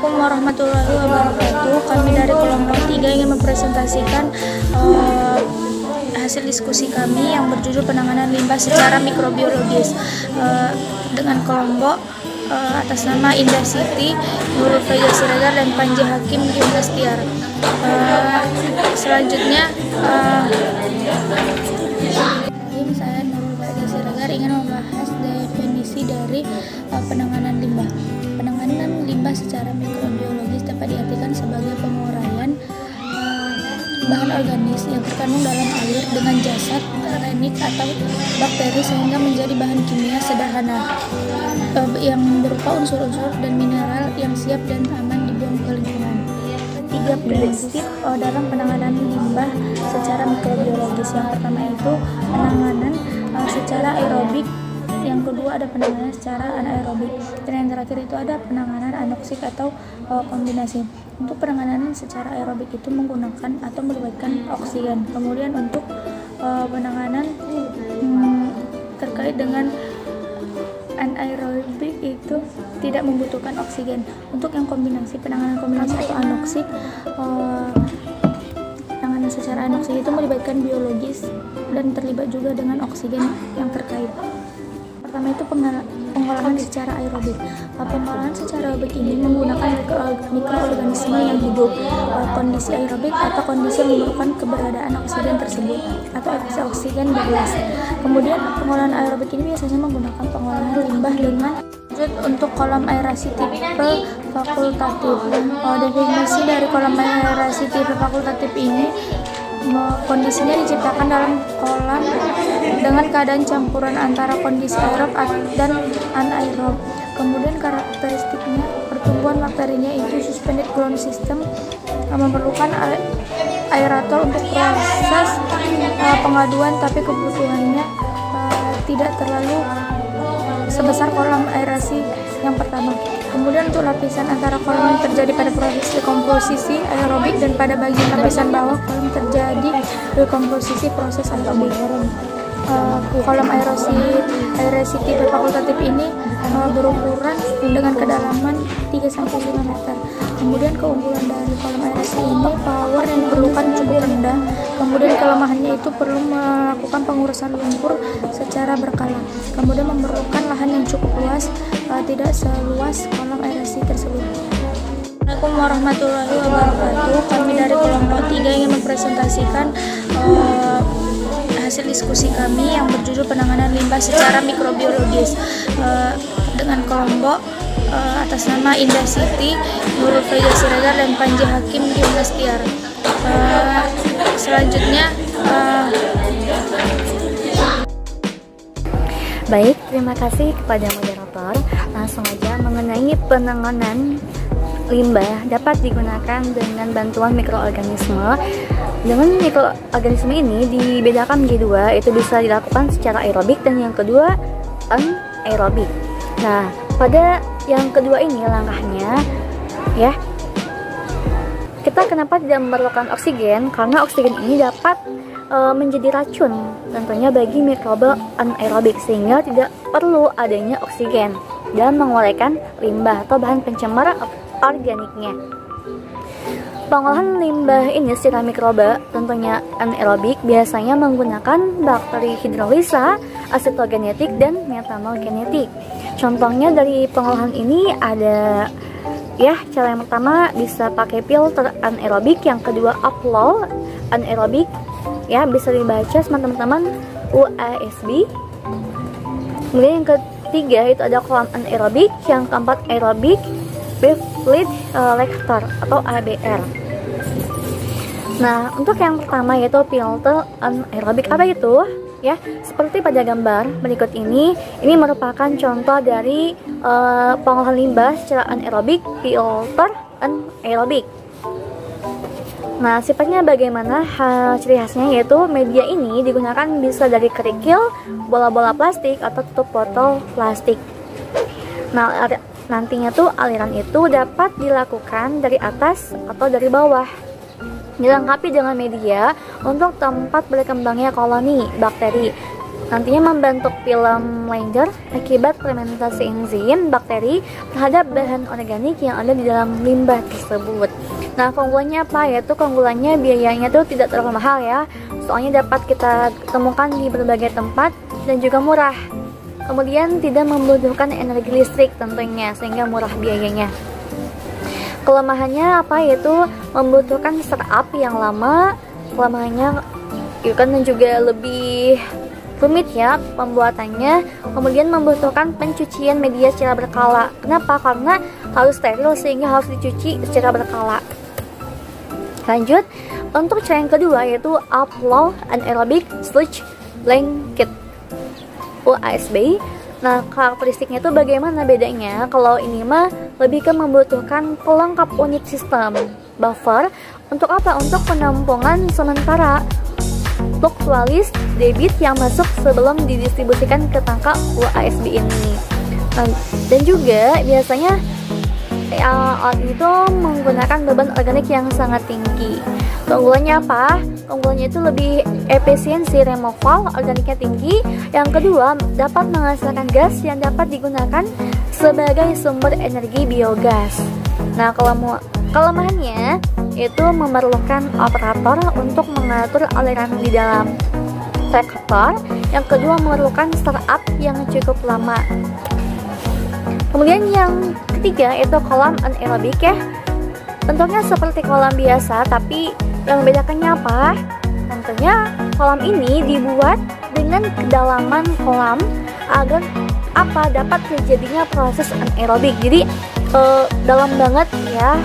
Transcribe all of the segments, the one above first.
Assalamualaikum warahmatullahi wabarakatuh. Kami dari kelompok 3 ingin mempresentasikan hasil diskusi kami yang berjudul penanganan limbah secara mikrobiologis dengan kelompok atas nama Indah Siti, Nurul Faizah Siregar, dan Panji Hakim Yunastiar. Selanjutnya saya Nurul Faizah Siregar ingin membahas definisi dari penanganan limbah. Penanganan limbah secara mikrobiologis dapat diartikan sebagai penguraian bahan organis yang terkandung dalam air dengan jasad organik atau bakteri sehingga menjadi bahan kimia sederhana yang berupa unsur-unsur dan mineral yang siap dan aman dibuang ke lingkungan. 3 prinsip dalam penanganan limbah secara mikrobiologis. Yang pertama itu penanganan secara aerobik, yang kedua ada penanganan secara anaerobik, dan yang terakhir itu ada penanganan anoksik atau kombinasi. Untuk penanganan secara aerobik itu menggunakan atau melibatkan oksigen. Kemudian untuk penanganan terkait dengan anaerobik itu tidak membutuhkan oksigen. Untuk yang kombinasi, penanganan kombinasi atau anoksik, penanganan secara anoksik itu melibatkan biologis dan terlibat juga dengan oksigen yang terkait. Pertama itu pengolahan secara aerobik. Pengolahan secara aerobik ini menggunakan mikroorganisme yang hidup. Kondisi aerobik atau kondisi yang memerlukan keberadaan oksigen tersebut atau efisi oksigen bebas. Kemudian pengolahan aerobik ini biasanya menggunakan pengolahan limbah dengan untuk kolam aerasi tipe fakultatif. Definisi dari kolam aerasi tipe fakultatif ini kondisinya diciptakan dalam kolam dengan keadaan campuran antara kondisi aerob dan anaerob. Kemudian karakteristiknya, pertumbuhan bakterinya itu suspended growth system, memerlukan aerator untuk proses pengaduan, tapi kebutuhannya tidak terlalu sebesar kolam aerasi yang pertama. Kemudian untuk lapisan antara kolam yang terjadi pada proses dekomposisi aerobik dan pada bagian lapisan bawah kolam terjadi dekomposisi proses aerobik. Kolam aerasi tipe fakultatif ini berukuran dengan kedalaman 3-5 meter. Kemudian keunggulan dari kolam aerasi ini, power yang diperlukan cukup rendah. Kemudian kelemahannya itu perlu melakukan pengurusan lumpur secara berkala. Kemudian memerlukan lahan yang cukup luas, tidak seluas kolam aerasi tersebut. Assalamualaikum warahmatullahi wabarakatuh. Kami dari kelompok 3 ingin mempresentasikan hasil diskusi kami yang berjudul penanganan limbah secara mikrobiologis dengan kelompok atas nama Indah Siti, Nurul Faizah Siregar, dan Panji Hakim Yunastiar. Selanjutnya baik, terima kasih kepada moderator. Langsung aja mengenai penanganan limbah dapat digunakan dengan bantuan mikroorganisme. Dengan mikroorganisme ini dibedakan menjadi 2, itu bisa dilakukan secara aerobik dan yang kedua anaerobik. Nah, pada yang kedua ini langkahnya ya, kita kenapa tidak memerlukan oksigen? Karena oksigen ini dapat menjadi racun tentunya bagi mikroba anaerobik, sehingga tidak perlu adanya oksigen dalam menguraikan limbah atau bahan pencemar organiknya. Pengolahan limbah ini secara mikroba tentunya anaerobik biasanya menggunakan bakteri hidrolisa, asitogenetik, dan metanolgenetik. Contohnya dari pengolahan ini ada ya, cara yang pertama bisa pakai filter anaerobik, yang kedua upload anaerobik ya, bisa dibaca teman-teman UASB. Kemudian yang ketiga itu ada kolam anaerobik, yang keempat aerobik Beverly Lecter atau ABR. Nah, untuk yang pertama yaitu filter anaerobik. Apa itu? Ya, seperti pada gambar berikut ini merupakan contoh dari pengolahan limbah secara anaerobik, filter anaerobik. Nah, sifatnya bagaimana? Ciri khasnya yaitu media ini digunakan bisa dari kerikil, bola-bola plastik, atau tutup botol plastik. Nah, nantinya tuh aliran itu dapat dilakukan dari atas atau dari bawah. Dilengkapi dengan media untuk tempat berkembangnya koloni bakteri. nantinya membentuk film Langer akibat fermentasi enzim bakteri terhadap bahan organik yang ada di dalam limbah tersebut. Nah, keunggulannya apa? Yaitu keunggulannya biayanya tuh tidak terlalu mahal ya, soalnya dapat kita temukan di berbagai tempat dan juga murah. Kemudian tidak membutuhkan energi listrik tentunya, sehingga murah biayanya. Kelemahannya apa? Yaitu membutuhkan startup yang lama, kelemahannya kan juga lebih rumit ya pembuatannya, kemudian membutuhkan pencucian media secara berkala. Kenapa? Karena harus steril sehingga harus dicuci secara berkala. Lanjut, untuk cara yang kedua yaitu Upload Anaerobic Sludge Blanket (UASB). Nah, karakteristiknya itu bagaimana bedanya? Kalau ini mah lebih ke membutuhkan pelengkap unit sistem buffer. Untuk apa? Untuk penampungan sementara fluktualis debit yang masuk sebelum didistribusikan ke tangka UASB ini. Dan juga biasanya alat itu menggunakan beban organik yang sangat tinggi. Keunggulannya apa? Keunggulannya itu lebih efisiensi removal organiknya tinggi. Yang kedua, dapat menghasilkan gas yang dapat digunakan sebagai sumber energi biogas. Nah, kelemahannya itu memerlukan operator untuk mengatur aliran di dalam reaktor. Yang kedua, memerlukan startup yang cukup lama. Kemudian yang ketiga itu kolam anaerobik ya. Bentuknya seperti kolam biasa, tapi yang membedakannya apa? Tentunya kolam ini dibuat dengan kedalaman kolam agar dapat terjadinya proses anaerobik. Jadi dalam banget ya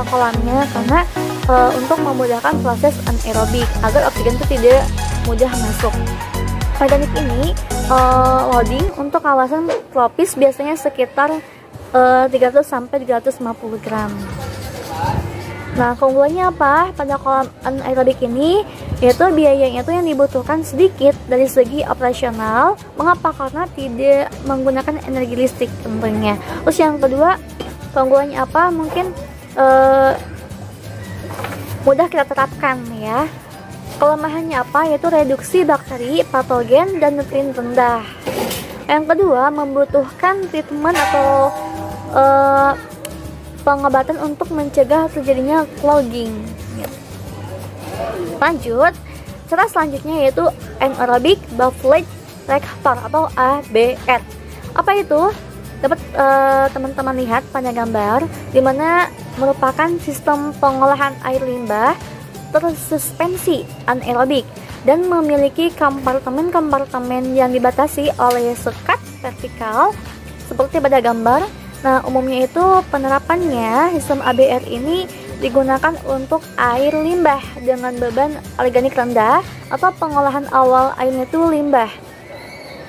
kolamnya, karena untuk memudahkan proses anaerobik agar oksigen itu tidak mudah masuk. Organik ini loading untuk kawasan tropis biasanya sekitar 300 sampai 350 gram. Nah, keunggulannya apa pada kolam anaerobik ini? Yaitu biayanya itu yang dibutuhkan sedikit dari segi operasional. Mengapa? Karena tidak menggunakan energi listrik tentunya. Terus yang kedua, keunggulannya apa? Mungkin mudah kita terapkan ya. Kelemahannya apa? Yaitu reduksi bakteri, patogen, dan nutrien rendah. Yang kedua, membutuhkan treatment atau pengobatan untuk mencegah terjadinya clogging. Lanjut, cara selanjutnya yaitu anaerobic buffer reactor atau ABR. Apa itu? Dapat teman-teman lihat pada gambar, dimana merupakan sistem pengolahan air limbah tersuspensi anaerobik dan memiliki kompartemen-kompartemen yang dibatasi oleh sekat vertikal seperti pada gambar. Nah, umumnya itu penerapannya sistem ABR ini digunakan untuk air limbah dengan beban organik rendah atau pengolahan awal airnya itu limbah.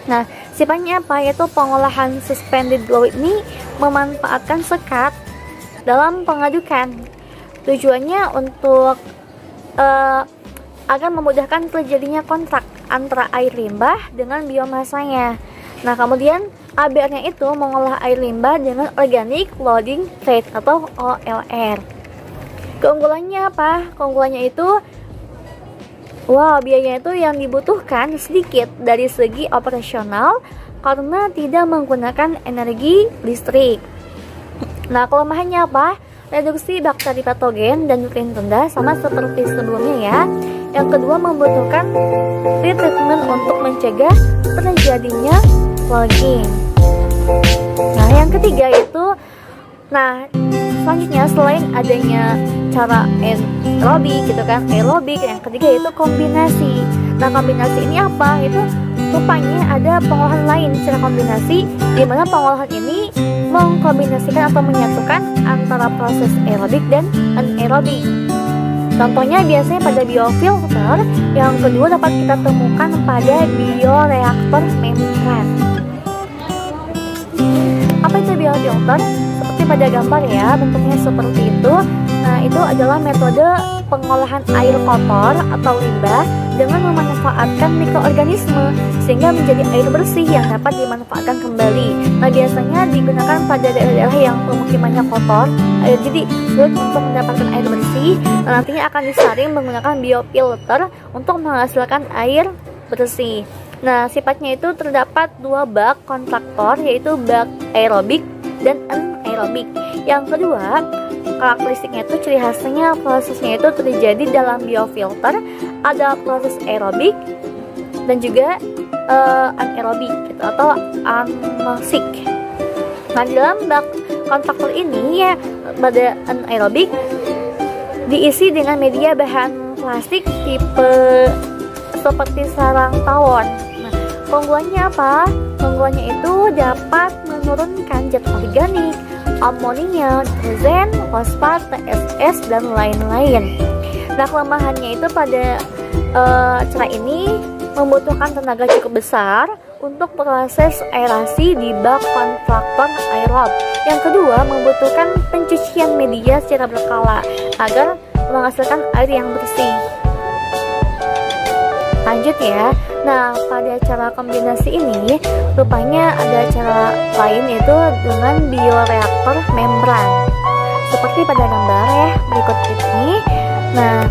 Nah, sifatnya apa? Yaitu pengolahan suspended flow ini memanfaatkan sekat dalam pengadukan. Tujuannya untuk agar memudahkan terjadinya kontrak antara air limbah dengan biomasanya. Nah, kemudian ABR-nya itu mengolah air limbah dengan organic loading rate atau OLR. Keunggulannya apa? Keunggulannya itu biayanya itu yang dibutuhkan sedikit dari segi operasional karena tidak menggunakan energi listrik. Nah, kelemahannya apa? Reduksi bakteri patogen dan nutrien rendah sama seperti sebelumnya ya. Yang kedua, membutuhkan treatment untuk mencegah terjadinya clogging. Nah, yang ketiga itu, selanjutnya selain adanya cara aerobik gitu kan, aerobik, yang ketiga itu kombinasi. Nah, kombinasi ini apa? Itu rupanya ada pengolahan lain secara kombinasi, di mana pengolahan ini mengkombinasikan atau menyatukan antara proses aerobik dan anaerobik. Contohnya biasanya pada biofilter, yang kedua dapat kita temukan pada bioreaktor membran. Apa itu biofilter? Seperti pada gambar ya, bentuknya seperti itu. Nah, itu adalah metode pengolahan air kotor atau limbah dengan memanfaatkan mikroorganisme sehingga menjadi air bersih yang dapat dimanfaatkan kembali. Nah, biasanya digunakan pada daerah-daerah yang pemukimannya kotor, jadi sulit untuk mendapatkan air bersih. Nah, nantinya akan disaring menggunakan biofilter untuk menghasilkan air bersih. Nah, sifatnya itu terdapat dua bak kontraktor, yaitu bak aerobik dan anaerobik. Yang kedua, karakteristiknya itu ciri khasnya prosesnya itu terjadi dalam biofilter, ada proses aerobik dan juga anaerobik gitu, atau anosik. Nah, di dalam bak kontraktor ini ya, pada anaerobik diisi dengan media bahan plastik tipe seperti sarang tawon. Nah, keunggulannya apa? Keunggulannya itu dapat menurunkan zat organik, amonia, nitrogen, fosfat, TSS, dan lain-lain. Nah, kelemahannya itu pada cara ini membutuhkan tenaga cukup besar untuk proses aerasi di bak kontraktor aerob. Yang kedua, membutuhkan pencucian media secara berkala agar menghasilkan air yang bersih. Lanjut ya. Nah, pada cara kombinasi ini rupanya ada cara lain, yaitu dengan bioreaktor membran. Seperti pada gambar ya berikut ini. Nah,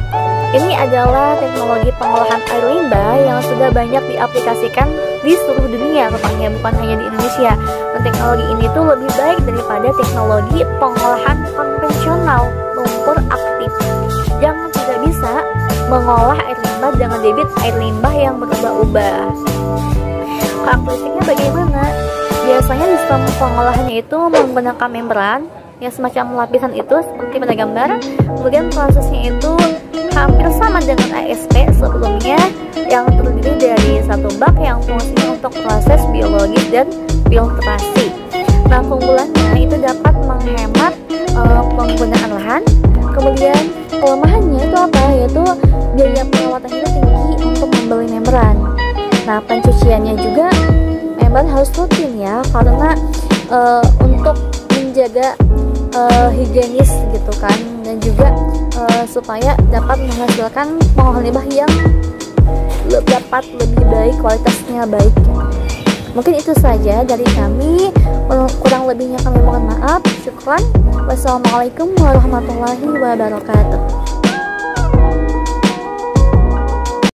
ini adalah teknologi pengolahan air limbah yang sudah banyak diaplikasikan di seluruh dunia, rupanya bukan hanya di Indonesia. Dan teknologi ini tuh lebih baik daripada teknologi pengolahan konvensional lumpur aktif yang tidak bisa mengolah air limbah dengan debit air limbah yang berubah-ubah. Karakteristiknya bagaimana? Biasanya sistem pengolahannya itu menggunakan membran yang semacam lapisan itu seperti pada gambar. Kemudian prosesnya itu hampir sama dengan ASP sebelumnya, yang terdiri dari satu bak yang fungsinya untuk proses biologis dan filtrasi. Nah, keunggulannya itu dapat menghemat penggunaan lahan. Kemudian kelemahannya itu apa? Yaitu biaya perawatannya itu tinggi untuk membeli membran. Nah, pencuciannya juga membran harus rutin ya, karena untuk menjaga higienis gitu kan, dan juga supaya dapat menghasilkan pengolahan limbah yang dapat lebih baik, kualitasnya baik. Mungkin itu saja dari kami, kurang lebihnya kami mohon maaf. Syukran. Wassalamualaikum warahmatullahi wabarakatuh.